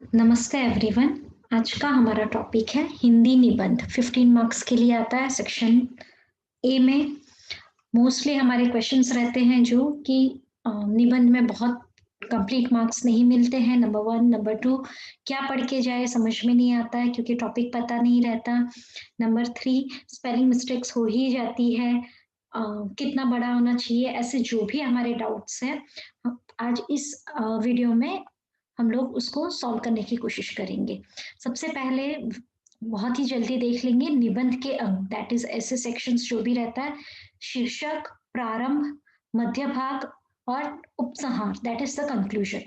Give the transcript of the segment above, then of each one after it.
नमस्ते एवरीवन। आज का हमारा टॉपिक है हिंदी निबंध। 15 मार्क्स के लिए आता है। सेक्शन ए में मोस्टली हमारे क्वेश्चंस रहते हैं जो कि निबंध में बहुत कंप्लीट मार्क्स नहीं मिलते हैं। नंबर वन, नंबर टू, क्या पढ़ के जाए समझ में नहीं आता है क्योंकि टॉपिक पता नहीं रहता। नंबर थ्री, स्पेलिंग मिस्टेक्स हो ही जाती है। कितना बड़ा होना चाहिए, ऐसे जो भी हमारे डाउट्स हैं आज इस वीडियो में हम लोग उसको सॉल्व करने की कोशिश करेंगे। सबसे पहले बहुत ही जल्दी देख लेंगे निबंध के अंग, दैट इज ऐसे सेक्शंस जो भी रहता है। शीर्षक, प्रारंभ, मध्य भाग और उपसंहार, दैट इज द कंक्लूजन।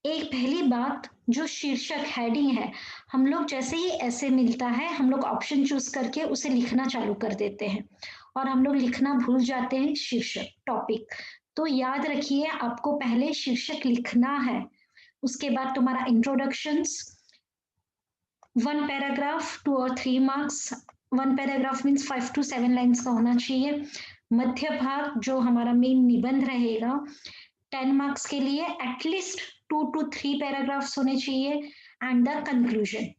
एक पहली बात, जो शीर्षक हेडिंग है, हम लोग जैसे ही ऐसे मिलता है हम लोग ऑप्शन चूज करके उसे लिखना चालू कर देते हैं और हम लोग लिखना भूल जाते हैं शीर्षक, टॉपिक। तो याद रखिए आपको पहले शीर्षक लिखना है, उसके बाद तुम्हारा इंट्रोडक्शंस, वन पैराग्राफ 2 और 3 marks. One paragraph means 5 to 7 lines का होना चाहिए। मध्य भाग जो हमारा मेन निबंध रहेगा 10 मार्क्स के लिए एटलीस्ट 2 to 3 पैराग्राफ्स होने चाहिए। And the conclusion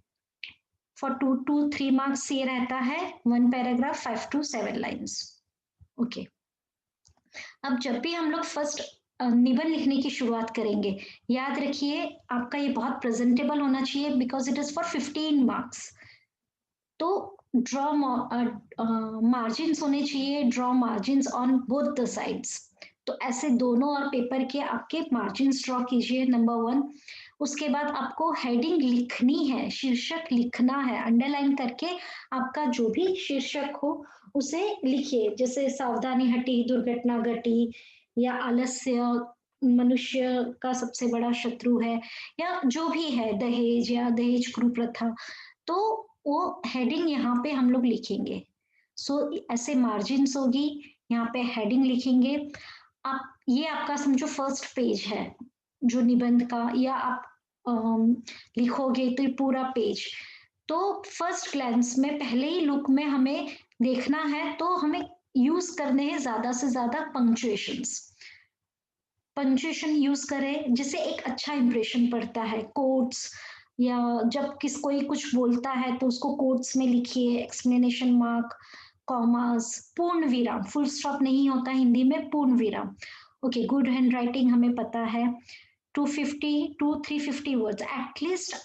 for 2 to 3 marks ये रहता है 1 पैराग्राफ 5 to 7 लाइन्स। ओके, अब जब भी हम लोग फर्स्ट निबंध लिखने की शुरुआत करेंगे, याद रखिए आपका ये बहुत प्रेजेंटेबल होना चाहिए because it is for 15 marks. तो ड्रॉ मार्जिन्स होने चाहिए, draw margins on both the sides. तो ऐसे दोनों और पेपर के आपके मार्जिन्स ड्रॉ कीजिए, नंबर वन। उसके बाद आपको हेडिंग लिखनी है, शीर्षक लिखना है, अंडरलाइन करके आपका जो भी शीर्षक हो उसे लिखिए। जैसे सावधानी हटी, दुर्घटना घटी, या आलस्य मनुष्य का सबसे बड़ा शत्रु है, या जो भी है, दहेज या दहेज कुप्रथा। तो वो हेडिंग यहाँ पे हम लोग लिखेंगे। सो ऐसे मार्जिन्स होगी, यहाँ पे हेडिंग लिखेंगे आप। ये आपका समझो फर्स्ट पेज है जो निबंध का, या आप लिखोगे तो ये पूरा पेज। तो फर्स्ट ग्लैंस में, पहले ही लुक में हमें देखना है, तो हमें यूज करने हैं ज्यादा से ज्यादा पंक्चुएशंस। पंक्चुएशन यूज करें जिससे एक अच्छा इंप्रेशन पड़ता है। कोट्स, या जब कोई कुछ बोलता है तो उसको कोट्स में लिखिए, एक्सप्लेनेशन मार्क, कॉमास, पूर्ण विराम, फुल स्टॉप नहीं होता हिंदी में, पूर्ण विराम। ओके, गुड हैंड राइटिंग हमें पता है। 250 to 350 वर्ड्स एटलीस्ट।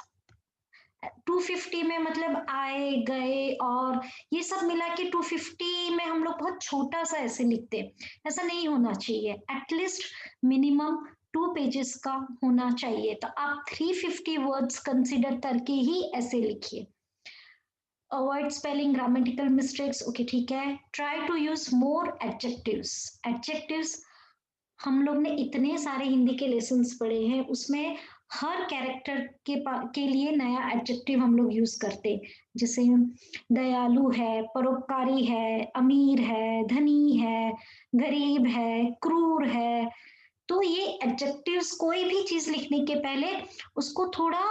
250 में मतलब आए गए और ये सब मिला के 250 में हम लोग बहुत छोटा सा ऐसे लिखते हैं, ऐसा नहीं होना चाहिए। एटलीस्ट मिनिमम 2 पेजेस का होना चाहिए। तो आप 350 वर्ड्स कंसिडर करके ही ऐसे लिखिए। Avoid spelling, grammatical mistakes, okay ठीक है। Try to use more adjectives. Adjectives हम लोग ने इतने सारे हिंदी के लेसन्स पढ़े हैं, उसमें हर कैरेक्टर के लिए नया एडजेक्टिव हम लोग यूज करते। जैसे दयालु है, परोपकारी है, अमीर है, धनी है, गरीब है, क्रूर है। तो ये एडजेक्टिव्स, कोई भी चीज लिखने के पहले उसको थोड़ा,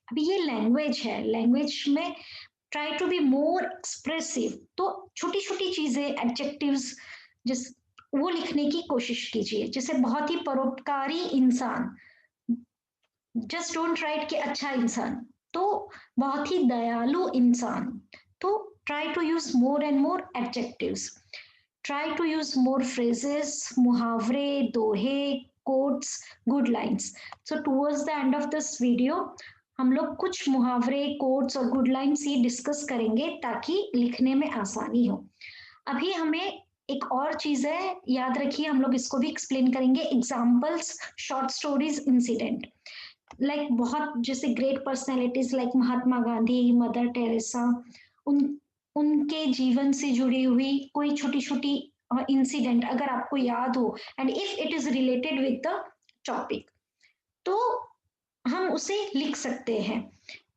अभी ये लैंग्वेज है, लैंग्वेज में try to be more expressive. तो छोटी छोटी चीजें, एडजेक्टिव्स जिस वो लिखने की कोशिश कीजिए। जैसे बहुत ही परोपकारी इंसान, जस्ट डोंट राइट कि अच्छा इंसान। तो बहुत ही दयालु इंसान, तो try to use more and more adjectives. Try to use more phrases, मुहावरे, दोहे, quotes, good lines. So towards the end of this video हम लोग कुछ मुहावरे, कोट्स और गुड लाइन्स ये डिस्कस करेंगे ताकि लिखने में आसानी हो। अभी हमें एक और चीज है, याद रखिए, हम लोग इसको भी एक्सप्लेन करेंगे। Examples, short stories, incident. Like बहुत जैसे great personalities like Mahatma Gandhi, mother Teresa, उन उनके जीवन से जुड़ी हुई कोई छोटी छोटी इंसिडेंट अगर आपको याद हो, and if it is related with the topic, तो हम उसे लिख सकते हैं।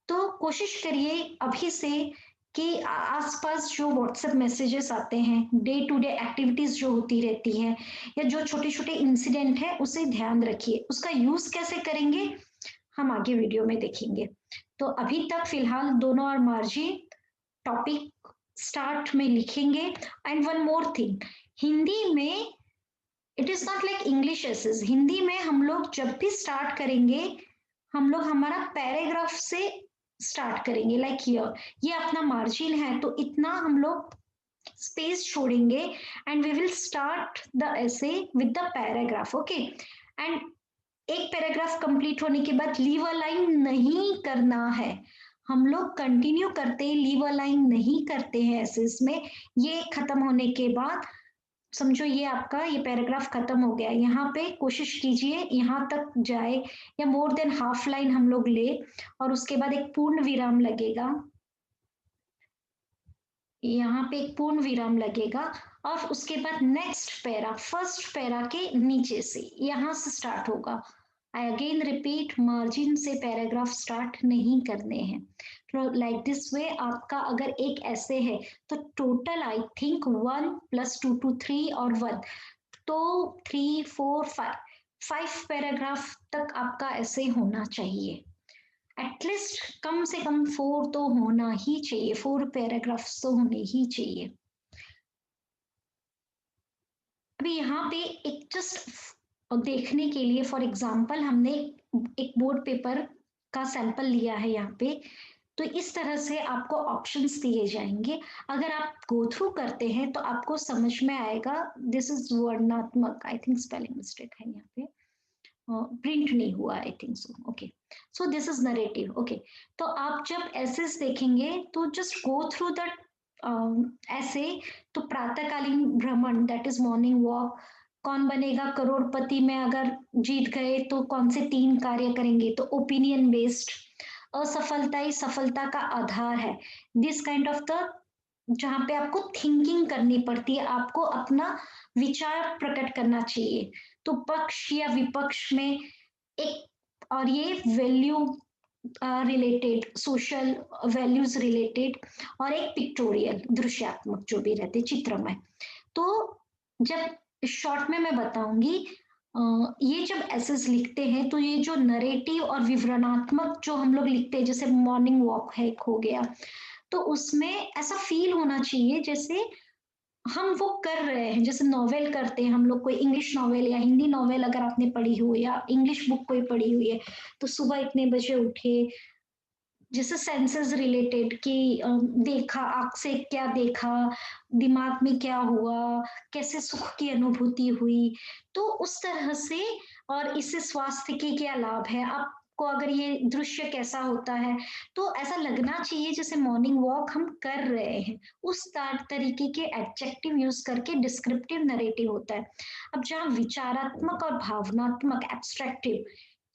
तो कोशिश करिए अभी से कि आसपास जो व्हाट्सएप मैसेजेस आते हैं, डे टू डे एक्टिविटीज जो होती रहती है, या जो छोटे छोटे इंसिडेंट है, उसे ध्यान रखिए। उसका यूज कैसे करेंगे हम आगे वीडियो में देखेंगे। तो अभी तक फिलहाल दोनों और मार्जिन टॉपिक स्टार्ट में लिखेंगे। And one more thing, Hindi में it is not like English essays. Hindi में हम लोग जब भी स्टार्ट करेंगे हम लोग हमारा पैराग्राफ से स्टार्ट करेंगे, लाइक ये अपना मार्जिन है तो इतना हम लोग स्पेस छोड़ेंगे and we will start the essay with the paragraph, okay. And एक पैराग्राफ कंप्लीट होने के बाद लीव अ लाइन नहीं करना है, हम लोग कंटिन्यू करते हैं, लीव अ लाइन नहीं करते हैं ऐसे इसमें। ये खत्म होने के बाद समझो ये आपका ये पैराग्राफ खत्म हो गया, यहाँ पे कोशिश कीजिए यहाँ तक जाए या मोर देन हाफ लाइन हम लोग ले, और उसके बाद एक पूर्ण विराम लगेगा, यहाँ पे एक पूर्ण विराम लगेगा, और उसके बाद नेक्स्ट पैरा फर्स्ट पैरा के नीचे से यहाँ से स्टार्ट होगा। आई अगेन रिपीट, मार्जिन से पैराग्राफ स्टार्ट नहीं करने हैं। तो लाइक दिस वे आपका अगर एक ऐसे है तो टोटल आई थिंक 1 + 2 to 3 और 1, तो 3 4 5 पैराग्राफ तक आपका ऐसे होना चाहिए। एटलीस्ट कम से कम 4 तो होना ही चाहिए, 4 पैराग्राफ्स तो होने ही चाहिए। अभी यहाँ पे एक जस्ट देखने के लिए फॉर एग्जांपल हमने एक बोर्ड पेपर का सैंपल लिया है यहाँ पे, तो इस तरह से आपको ऑप्शंस दिए जाएंगे। अगर आप गो थ्रू करते हैं तो आपको समझ में आएगा। दिस इज वर्णनात्मक, आई थिंक स्पेलिंग मिस्टेक है यहाँ पे, प्रिंट नहीं हुआ, I think so, okay. So this is narrative, okay. तो आप जब एसेस देखेंगे तो जस्ट गो थ्रू दैट ऐसे। तो प्रातःकालीन भ्रमण दैट इज मॉर्निंग वॉक, कौन बनेगा करोड़पति में अगर जीत गए तो कौन से 3 कार्य करेंगे, तो ओपिनियन बेस्ड। असफलता ही सफलता का आधार है, दिस काइंड ऑफ द, जहां पे आपको थिंकिंग करनी पड़ती है, आपको अपना विचार प्रकट करना चाहिए। तो पक्ष या विपक्ष में एक, और ये value related, social values related, और एक पिक्टोरियल दृश्यात्मक जो भी रहते चित्रमय। तो जब शॉर्ट में मैं बताऊंगी, ये जब एसेस लिखते हैं तो ये जो नरेटिव और विवरणात्मक जो हम लोग लिखते हैं, जैसे मॉर्निंग वॉक है हो गया, तो उसमें ऐसा फील होना चाहिए जैसे हम वो कर रहे हैं, जैसे नॉवेल करते हैं हम लोग, कोई इंग्लिश नॉवेल या हिंदी नॉवेल अगर आपने पढ़ी हो या इंग्लिश बुक कोई पढ़ी हुई है, तो सुबह इतने बजे उठे, जैसे सेंसेस रिलेटेड कि देखा, आंख से क्या देखा, दिमाग में क्या हुआ, कैसे सुख की अनुभूति हुई, तो उस तरह से। और इससे स्वास्थ्य के क्या लाभ है आपको, अगर ये दृश्य कैसा होता है, तो ऐसा लगना चाहिए जैसे मॉर्निंग वॉक हम कर रहे हैं। उस तरीके के एडजेक्टिव यूज करके डिस्क्रिप्टिव नरेटिव होता है। अब जहाँ विचारात्मक और भावनात्मक एब्स्ट्रैक्टिव,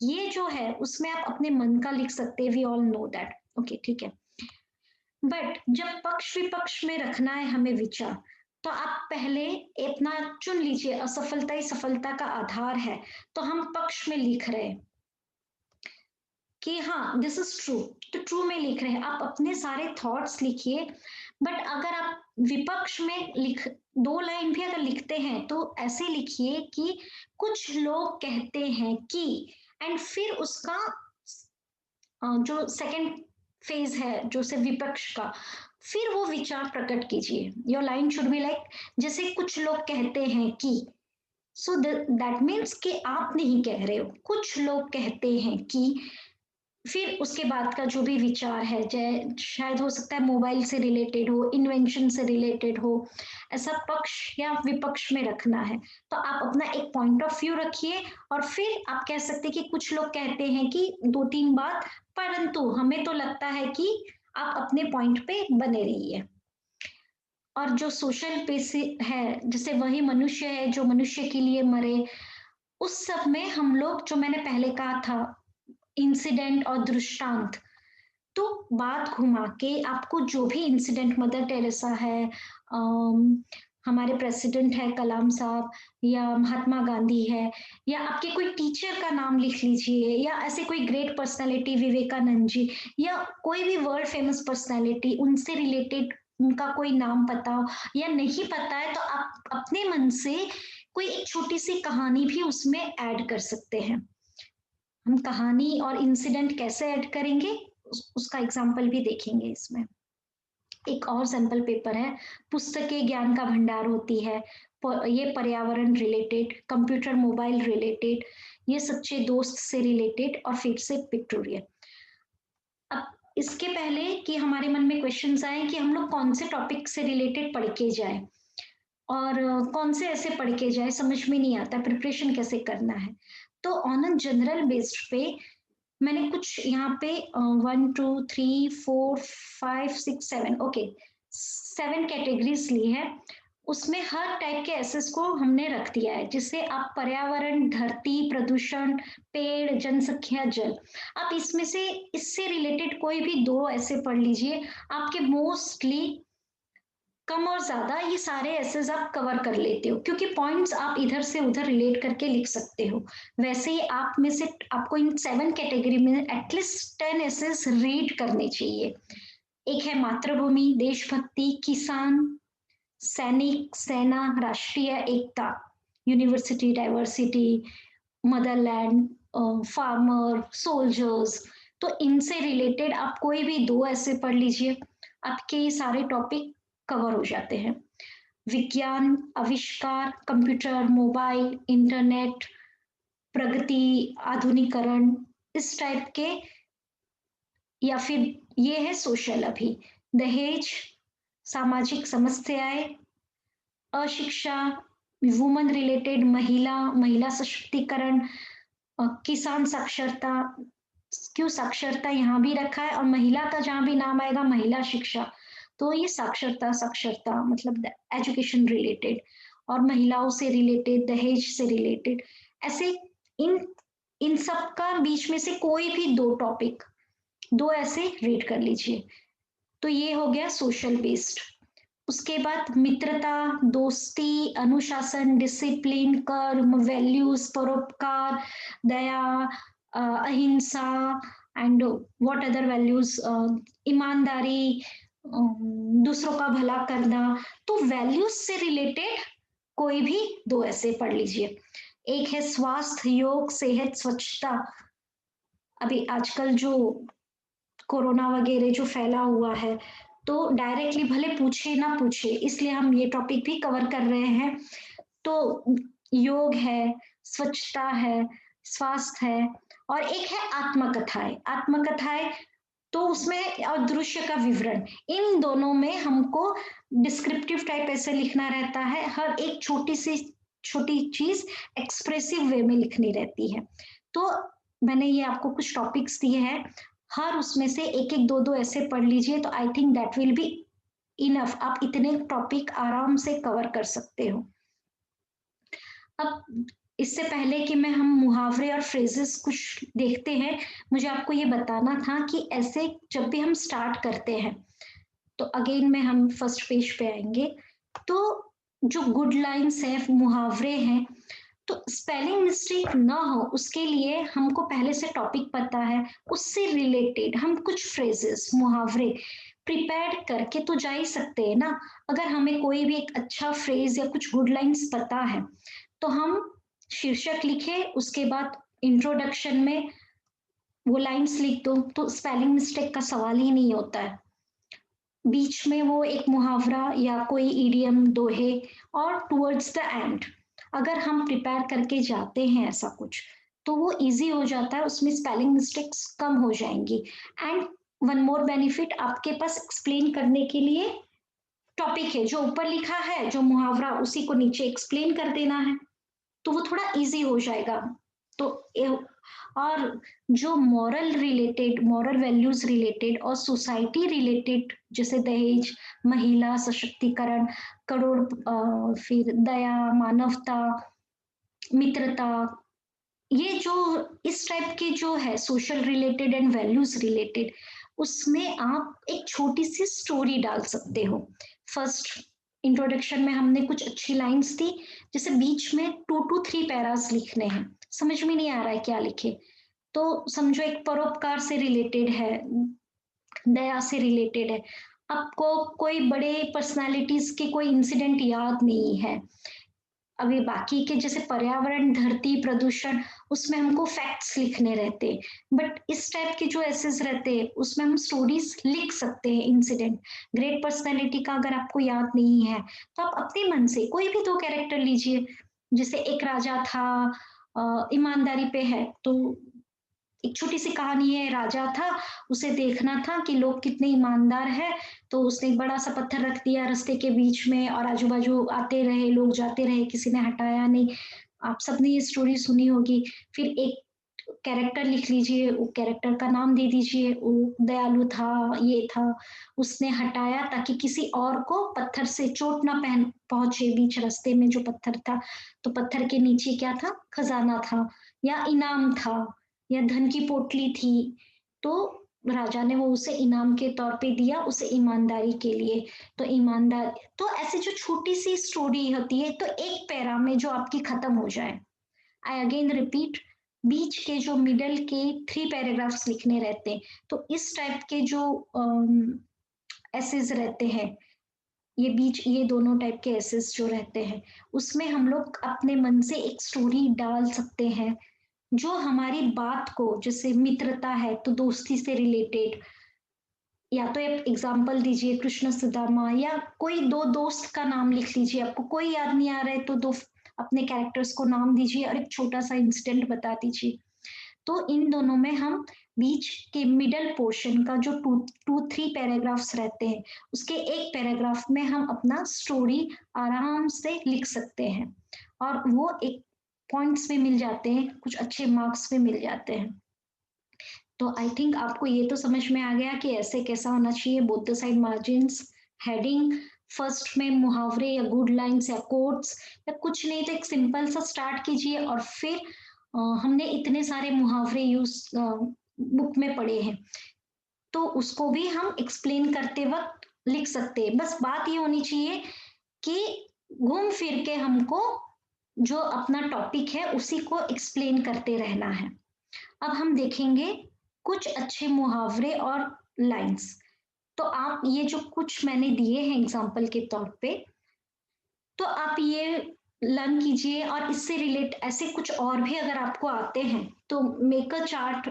ये जो है उसमें आप अपने मन का लिख सकते हैं, we all know that, okay ठीक है। बट जब पक्ष विपक्ष में रखना है हमें विचार, तो आप पहले अपना चुन लीजिए, असफलता ही सफलता का आधार है, तो हम पक्ष में लिख रहे हैं कि हाँ दिस इज ट्रू, तो ट्रू में लिख रहे हैं, आप अपने सारे थॉट्स लिखिए। बट अगर आप विपक्ष में लिख 2 लाइन भी अगर लिखते हैं तो ऐसे लिखिए कि कुछ लोग कहते हैं कि, एंड फिर उसका जो सेकंड फेज है जो से विपक्ष का, फिर वो विचार प्रकट कीजिए। Your line should be like, जैसे कुछ लोग कहते हैं कि, सो दैट मीन्स कि आप नहीं कह रहे हो, कुछ लोग कहते हैं कि, फिर उसके बाद का जो भी विचार है, शायद हो सकता है मोबाइल से रिलेटेड हो, इन्वेंशन से रिलेटेड हो, ऐसा पक्ष या विपक्ष में रखना है। तो आप अपना एक पॉइंट ऑफ व्यू रखिए, और फिर आप कह सकते हैं कि कुछ लोग कहते हैं कि 2 3 बात, परंतु हमें तो लगता है कि, आप अपने पॉइंट पे बने रहिए। और जो सोशल पे से है, जैसे वही मनुष्य है जो मनुष्य के लिए मरे, उस सब में हम लोग, जो मैंने पहले कहा था, इंसिडेंट और दृष्टांत, तो बात घुमा के आपको जो भी इंसिडेंट, मदर टेरेसा है, हमारे प्रेसिडेंट है कलाम साहब, या महात्मा गांधी है, या आपके कोई टीचर का नाम लिख लीजिए, या ऐसे कोई ग्रेट पर्सनालिटी विवेकानंद जी, या कोई भी वर्ल्ड फेमस पर्सनालिटी, उनसे रिलेटेड उनका कोई नाम पता हो, या नहीं पता है तो आप अपने मन से कोई एक छोटी सी कहानी भी उसमें ऐड कर सकते हैं। हम कहानी और इंसिडेंट कैसे ऐड करेंगे, उसका एग्जाम्पल भी देखेंगे इसमें। एक और सैंपल पेपर है, पुस्तकें ज्ञान का भंडार होती है, ये पर्यावरण रिलेटेड, कंप्यूटर मोबाइल रिलेटेड, ये सच्चे दोस्त से रिलेटेड और फिर से पिक्टोरियल। अब इसके पहले कि हमारे मन में क्वेश्चंस आए कि हम लोग कौन से टॉपिक से रिलेटेड पढ़ के जाए और कौन से ऐसे पढ़ के जाए समझ में नहीं आता प्रिपरेशन कैसे करना है। तो ऑन अ जनरल बेस्ड पे मैंने कुछ यहाँ पे 1 2 3 4 5 6 7 ओके 7 कैटेगरीज ली है। उसमें हर टाइप के एसेस को हमने रख दिया है, जिससे आप पर्यावरण, धरती, प्रदूषण, पेड़, जनसंख्या, जल, आप इसमें से इससे रिलेटेड कोई भी 2 ऐसे पढ़ लीजिए। आपके मोस्टली कम और ज्यादा ये सारे एसेस आप कवर कर लेते हो, क्योंकि पॉइंट्स आप इधर से उधर रिलेट करके लिख सकते हो। वैसे ही आप में से आपको इन 7 कैटेगरी में एटलीस्ट 10 एसेस रीड करने चाहिए। एक है मातृभूमि, देशभक्ति, किसान, सैनिक, सेना, राष्ट्रीय एकता, university diversity, motherland, farmer, soldiers. तो इनसे रिलेटेड आप कोई भी 2 ऐसे पढ़ लीजिए, आपके ये सारे टॉपिक कवर हो जाते हैं। विज्ञान, आविष्कार, कंप्यूटर, मोबाइल, इंटरनेट, प्रगति, आधुनिकरण, इस टाइप के। या फिर ये है सोशल, अभी दहेज, सामाजिक समस्याएं, अशिक्षा, वुमन रिलेटेड, महिला, महिला सशक्तिकरण, किसान साक्षरता, क्यों साक्षरता यहाँ भी रखा है, और महिला का जहां भी नाम आएगा महिला शिक्षा, तो ये साक्षरता, साक्षरता मतलब एजुकेशन रिलेटेड, और महिलाओं से रिलेटेड, दहेज से रिलेटेड, ऐसे इन इन सब का बीच में से कोई भी 2 टॉपिक, 2 ऐसे रीड कर लीजिए। तो ये हो गया सोशल बेस्ड। उसके बाद मित्रता, दोस्ती, अनुशासन, डिसिप्लिन, कर्म, वैल्यूज, परोपकार, दया, अहिंसा, एंड व्हाट अदर वैल्यूज, ईमानदारी, दूसरों का भला करना। तो वैल्यूज से रिलेटेड कोई भी 2 ऐसे पढ़ लीजिए। एक है स्वास्थ्य, योग, सेहत, स्वच्छता। अभी आजकल जो कोरोना वगैरह जो फैला हुआ है, तो डायरेक्टली भले पूछे ना पूछे, इसलिए हम ये टॉपिक भी कवर कर रहे हैं। तो योग है, स्वच्छता है, स्वास्थ्य है, और एक है आत्मकथाएं। आत्मकथाएं तो उसमें और दृश्य का विवरण, इन दोनों में हमको डिस्क्रिप्टिव टाइप ऐसे लिखना रहता है, हर एक छोटी सी छोटी चीज एक्सप्रेसिव वे में लिखनी रहती है। तो मैंने ये आपको कुछ टॉपिक्स दिए हैं, हर उसमें से एक एक दो दो ऐसे पढ़ लीजिए, तो I think that will be enough, आप इतने टॉपिक आराम से कवर कर सकते हो। अब इससे पहले कि मैं हम मुहावरे और फ्रेजेस कुछ देखते हैं, मुझे आपको ये बताना था कि ऐसे जब भी हम स्टार्ट करते हैं, तो अगेन में हम फर्स्ट पेज पे आएंगे। तो जो गुड लाइन्स है, मुहावरे हैं, तो स्पेलिंग मिस्टेक ना हो उसके लिए हमको पहले से टॉपिक पता है, उससे रिलेटेड हम कुछ फ्रेजेस, मुहावरे प्रिपेयर करके तो जा ही सकते हैं ना। अगर हमें कोई भी एक अच्छा फ्रेज या कुछ गुड लाइन्स पता है, तो हम शीर्षक लिखे, उसके बाद इंट्रोडक्शन में वो लाइन्स लिख दो, तो स्पेलिंग मिस्टेक का सवाल ही नहीं होता है। बीच में वो एक मुहावरा या कोई इडियम, दोहे, और टुवर्ड्स द एंड अगर हम प्रिपेयर करके जाते हैं ऐसा कुछ, तो वो इजी हो जाता है, उसमें स्पेलिंग मिस्टेक्स कम हो जाएंगी। एंड वन मोर बेनिफिट, आपके पास एक्सप्लेन करने के लिए टॉपिक है, जो ऊपर लिखा है जो मुहावरा उसी को नीचे एक्सप्लेन कर देना है, तो वो थोड़ा इजी हो जाएगा। तो और जो moral related, moral values related और सोसाइटी रिलेटेड, जैसे दहेज, महिला सशक्तिकरण, करोड़, फिर दया, मानवता, मित्रता, ये जो इस टाइप के जो है social related and values related, उसमें आप एक छोटी सी स्टोरी डाल सकते हो। फर्स्ट इंट्रोडक्शन में हमने कुछ अच्छी लाइंस दी, जैसे बीच में 2 to 3 पैरास लिखने हैं, समझ में नहीं आ रहा है क्या लिखे, तो समझो एक परोपकार से रिलेटेड है, दया से रिलेटेड है, आपको कोई बड़े पर्सनालिटीज के कोई इंसिडेंट याद नहीं है, अभी बाकी के जैसे पर्यावरण, धरती, प्रदूषण, उसमें हमको फैक्ट्स लिखने रहते हैं, बट इस टाइप के जो एसेस रहते हैं उसमें हम स्टोरीज लिख सकते हैं, इंसिडेंट। ग्रेट पर्सनालिटी का अगर आपको याद नहीं है, तो आप अपने मन से कोई भी 2 कैरेक्टर लीजिए, जैसे एक राजा था, ईमानदारी पे है। तो एक छोटी-सी कहानी है, राजा था, उसे देखना था कि लोग कितने ईमानदार हैं, तो उसने एक बड़ा-सा पत्थर रख दिया रास्ते के बीच में और आजू-बाजू आते रहे, लोग जाते रहे, किसी ने हटाया नहीं। आप सबने ये स्टोरी सुनी होगी। फिर एक कैरेक्टर लिख लीजिए, वो कैरेक्टर का नाम दे दीजिए, वो दयालु था, ये था, उसने हटाया ताकि किसी और को पत्थर से चोट ना पहुँचे बीच रास्ते में जो पत्थर था। तो पत्थर के नीचे क्या था? खज़ाना था या इनाम था या धन की पोटली थी। तो राजा ने वो उसे इनाम के तौर पे दिया, उसे ईमानदारी के लिए। तो ईमानदार तो ऐसी जो छोटी-सी स्टोरी होती है, तो एक पैरा में जो आपकी खत्म हो जाए। आई अगेन रिपीट, बीच के जो मिडल के 3 पैराग्राफ्स लिखने रहते हैं, तो इस टाइप के जो एसेज रहते हैं, ये दोनों टाइप के एसेज जो रहते हैं, उसमें हम लोग अपने मन से एक स्टोरी डाल सकते हैं, जो हमारी बात को, जैसे मित्रता है तो दोस्ती से रिलेटेड, या तो आप एग्जाम्पल दीजिए कृष्ण सुदामा, या कोई 2 दोस्त का नाम लिख लीजिए, आपको कोई याद नहीं आ रहा है तो 2 अपने कैरेक्टर्स को नाम दीजिए और एक छोटा-सा इंसिडेंट बता दीजिए। तो इन दोनों में हम बीच के मिडल पोर्शन का जो 2-3 पैराग्राफ्स रहते हैं, उसके एक पैराग्राफ में हम अपना स्टोरी आराम से लिख सकते हैं और वो एक पॉइंट्स में मिल जाते हैं, कुछ अच्छे मार्क्स में मिल जाते हैं। तो आई थिंक आपको ये तो समझ में आ गया कि ऐसे कैसा होना चाहिए, both the side margins, heading, first में मुहावरे या गुड लाइन्स या कोट्स, या कुछ नहीं तो एक सिंपल सा स्टार्ट कीजिए और फिर हमने इतने सारे मुहावरे बुक में पढ़े हैं, तो उसको भी हम एक्सप्लेन करते वक़्त लिख सकते हैं। बस बात ये होनी चाहिए कि घूम फिर के हमको जो अपना टॉपिक है उसी को एक्सप्लेन करते रहना है। अब हम देखेंगे कुछ अच्छे मुहावरे और लाइन्स। तो आप ये जो कुछ मैंने दिए हैं एग्ज़ाम्पल के तौर पे, तो आप ये लर्न कीजिए और इससे रिलेट ऐसे कुछ और भी अगर आपको आते हैं, तो मेक अ चार्ट,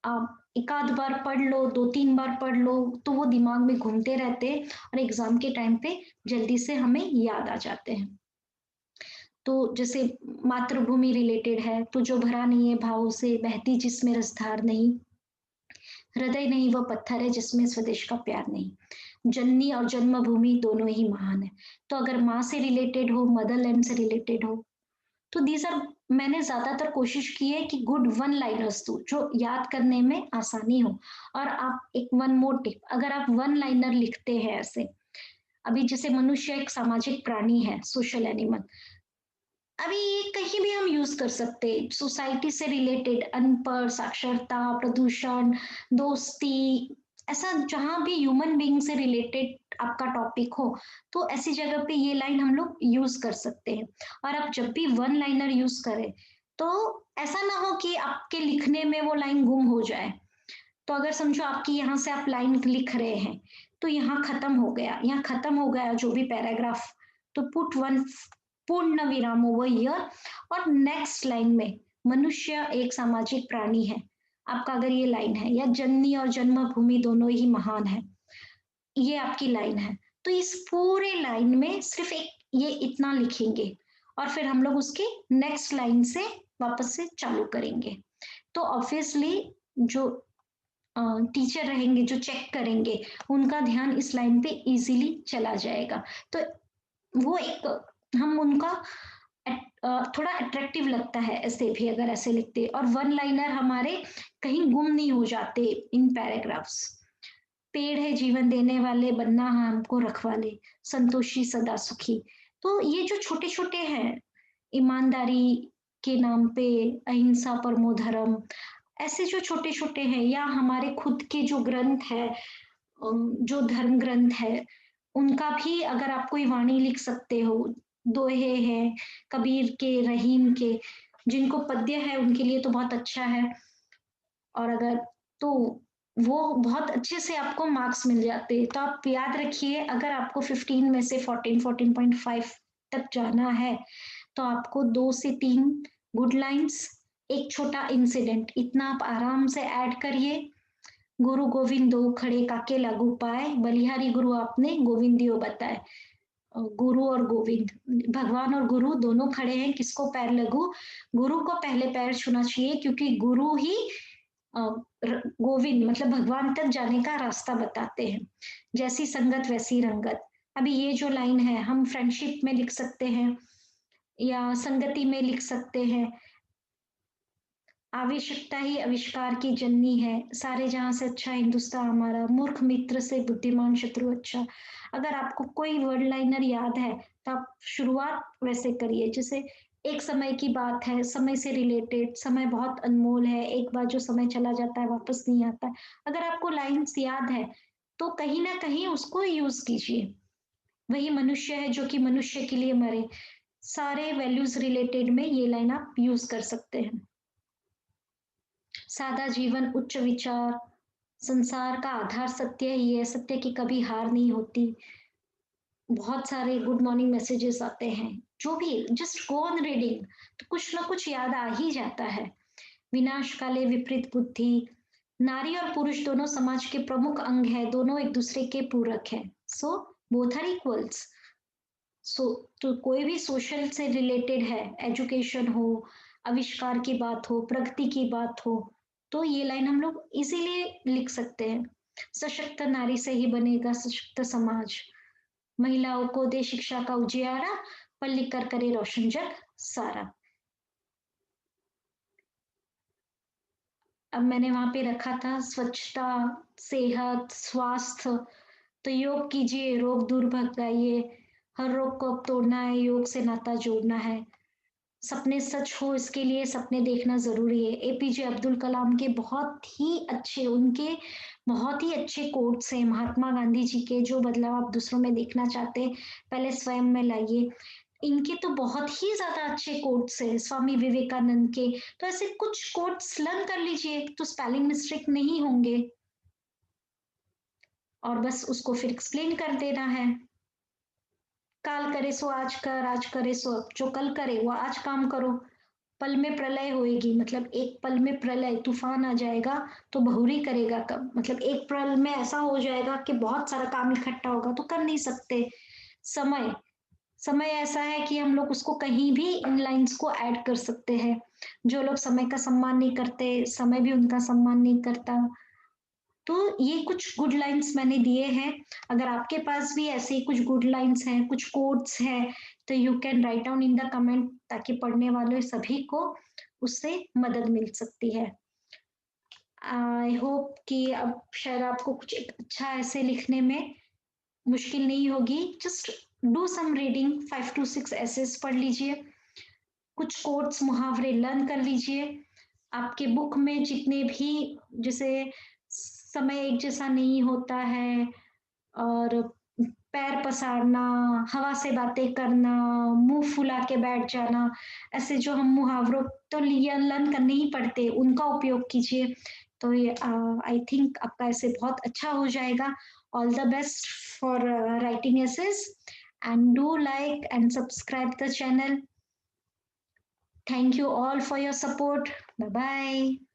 आप एक आध बार पढ़ लो, 2-3 बार पढ़ लो, तो वो दिमाग में घूमते रहते हैं और एग्ज़ाम के टाइम पे जल्दी से हमें याद आ जाते हैं। तो जैसे मातृभूमि रिलेटेड है, तो जो भरा नहीं है भावों से, बहती जिसमें रसधार नहीं, हृदय नहीं वह पत्थर है जिसमें स्वदेश का प्यार नहीं। जननी और जन्मभूमि दोनों ही महान है। तो अगर माँ से रिलेटेड हो, मदरलैंड से रिलेटेड हो, तो दीज़ आर, मैंने ज़्यादातर कोशिश की है कि गुड वन लाइनर्स दूँ, जो याद करने में आसानी हो। और आप एक वन मोर टिप, अगर आप वन लाइनर लिखते हैं ऐसे, अभी जैसे मनुष्य एक सामाजिक प्राणी है, सोशल एनिमल, अभी ये कहीं भी हम यूज़ कर सकते हैं, सोसाइटी से रिलेटेड, अनपढ़, साक्षरता, प्रदूषण, दोस्ती, ऐसा जहाँ भी ह्यूमन बीइंग से रिलेटेड आपका टॉपिक हो, तो ऐसी जगह पे ये लाइन हम लोग यूज़ कर सकते हैं। और आप जब भी वन लाइनर यूज़ करें, तो ऐसा ना हो कि आपके लिखने में वो लाइन गुम हो जाए। तो अगर समझो आपकी यहाँ से आप लाइन लिख रहे हैं, तो यहाँ खत्म हो गया जो भी पैराग्राफ, तो पुट वन पूर्ण विराम ओवर हियर, और नेक्स्ट लाइन में मनुष्य एक सामाजिक प्राणी है, आपका अगर ये लाइन है, या जननी और जन्मभूमि दोनों ही महान है, ये आपकी लाइन है, तो इस पूरे लाइन में सिर्फ एक ये इतना लिखेंगे और फिर हम लोग उसके नेक्स्ट लाइन से वापस से चालू करेंगे। तो ऑब्वियसली जो टीचर रहेंगे जो चेक करेंगे, उनका ध्यान इस लाइन पे इजीली चला जाएगा। तो वो एक, हम उनका थोड़ा अट्रैक्टिव लगता है ऐसे भी अगर ऐसे लिखते हैं, और वन लाइनर हमारे कहीं गुम नहीं हो जाते इन पैराग्राफ्स। पेड़ है जीवन देने वाले, बनना है हमको रखवाले, संतोषी सदा सुखी। तो ये जो छोटे-छोटे हैं, ईमानदारी के नाम पे, अहिंसा परमो धर्म, ऐसे जो छोटे-छोटे हैं, या हमारे खुद के जो ग्रंथ है, जो धर्म ग्रंथ है, उनका भी अगर आप कोई वाणी लिख सकते हो, दोहे हैं, कबीर के, रहीम के, जिनको पद्य है उनके लिए तो बहुत अच्छा है। और अगर, तो वो बहुत अच्छे से आपको मार्क्स मिल जाते हैं। तो आप याद रखिए, अगर आपको 15 में से 14, 14.5 तक जाना है, तो आपको 2 से 3 गुड लाइन्स, एक छोटा इंसिडेंट, इतना आप आराम से ऐड करिए। गुरु गोविंद दो खड़े काके लागू पाए, बलिहारी गुरु आपने गोविंदियो बताए। गुरु और गोविंद, भगवान और गुरु दोनों खड़े हैं, किसको पैर लगू? गुरु को पहले पैर छूना चाहिए, क्योंकि गुरु ही अ, गोविंद मतलब भगवान तक जाने का रास्ता बताते हैं। जैसी संगत वैसी रंगत। अभी ये जो लाइन है हम फ्रेंडशिप में लिख सकते हैं या संगति में लिख सकते हैं। आवश्यकता ही आविष्कार की जननी है, सारे जहां से अच्छा हिंदुस्तान हमारा, मूर्ख मित्र से बुद्धिमान शत्रु अच्छा। अगर आपको कोई वर्ड लाइनर याद है तो आप शुरुआत वैसे करिए, जैसे एक समय की बात है, समय से रिलेटेड, समय बहुत अनमोल है, एक बार जो समय चला जाता है वापस नहीं आता। अगर आपको लाइन्स याद है तो कहीं ना कहीं उसको यूज कीजिए। वही मनुष्य है जो कि मनुष्य के लिए मरे, सारे वैल्यूज रिलेटेड में ये लाइन आप यूज कर सकते हैं। सादा जीवन उच्च विचार, संसार का आधार सत्य ही है, सत्य की कभी हार नहीं होती। बहुत सारे गुड मॉर्निंग मैसेजेस आते हैं, जो भी जस्ट गो ऑन रीडिंग तो कुछ ना कुछ याद आ ही जाता है। विनाश काले विपरीत बुद्धि, नारी और पुरुष दोनों समाज के प्रमुख अंग है, दोनों एक दूसरे के पूरक है। So both are equals. So तो कोई भी सोशल से रिलेटेड है, एजुकेशन हो, आविष्कार की बात हो, प्रगति की बात हो, तो ये लाइन हम लोग इजीली लिख सकते हैं। सशक्त नारी से ही बनेगा सशक्त समाज, महिलाओं को दे शिक्षा का उजियारा, पढ़ लिख कर करे रोशन जग सारा। अब मैंने वहां पे रखा था स्वच्छता, सेहत, स्वास्थ्य, तो योग कीजिए, रोग दूर भगाइए, हर रोग को अब तोड़ना है, योग से नाता जोड़ना है। सपने सच हो इसके लिए सपने देखना ज़रूरी है। एपीजे अब्दुल कलाम के बहुत ही अच्छे कोट्स हैं, महात्मा गांधी जी के, जो बदलाव आप दूसरों में देखना चाहते हैं, पहले स्वयं में लाइए। इनके तो बहुत ही ज़्यादा अच्छे कोट्स हैं, स्वामी विवेकानंद के। तो ऐसे कुछ कोट्स लर्न कर लीजिए, तो स्पेलिंग मिस्टेक नहीं होंगे और बस उसको फिर एक्सप्लेन कर देना है। काल करे सो आज कर, आज करे सो अब, जो कल करे वो आज काम करो। पल में प्रलय होएगी, मतलब एक पल में प्रलय तूफान आ जाएगा, तो बहुरी करेगा कब? मतलब एक पल में ऐसा हो जाएगा कि बहुत सारा काम इकट्ठा होगा तो कर नहीं सकते। समय, समय ऐसा है कि हम लोग उसको कहीं भी इन लाइंस को ऐड कर सकते हैं। जो लोग समय का सम्मान नहीं करते, समय भी उनका सम्मान नहीं करता। तो ये कुछ गुड लाइन्स मैंने दिए हैं। अगर आपके पास भी ऐसे ही कुछ गुड लाइन्स हैं, कुछ कोट्स हैं, तो you can write down in the comment, ताकि पढ़ने वाले सभी को उससे मदद मिल सकती है। आई होप कि अब शायद आपको कुछ एक अच्छा ऐसे लिखने में मुश्किल नहीं होगी। Just do some reading, 5 to 6 essays पढ़ लीजिए, कुछ कोट्स मुहावरे लर्न कर लीजिए। आपके बुक में जितने भी, जैसे समय एक जैसा नहीं होता है, और पैर पसारना, हवा से बातें करना, मुंह फुला के बैठ जाना, ऐसे जो हम मुहावरों तो लर्न करने ही पड़ते, उनका उपयोग कीजिए। तो ये आई थिंक आपका ऐसे बहुत अच्छा हो जाएगा। All the best for writing essays, and do like and subscribe the channel. Thank you all for your support. Bye bye.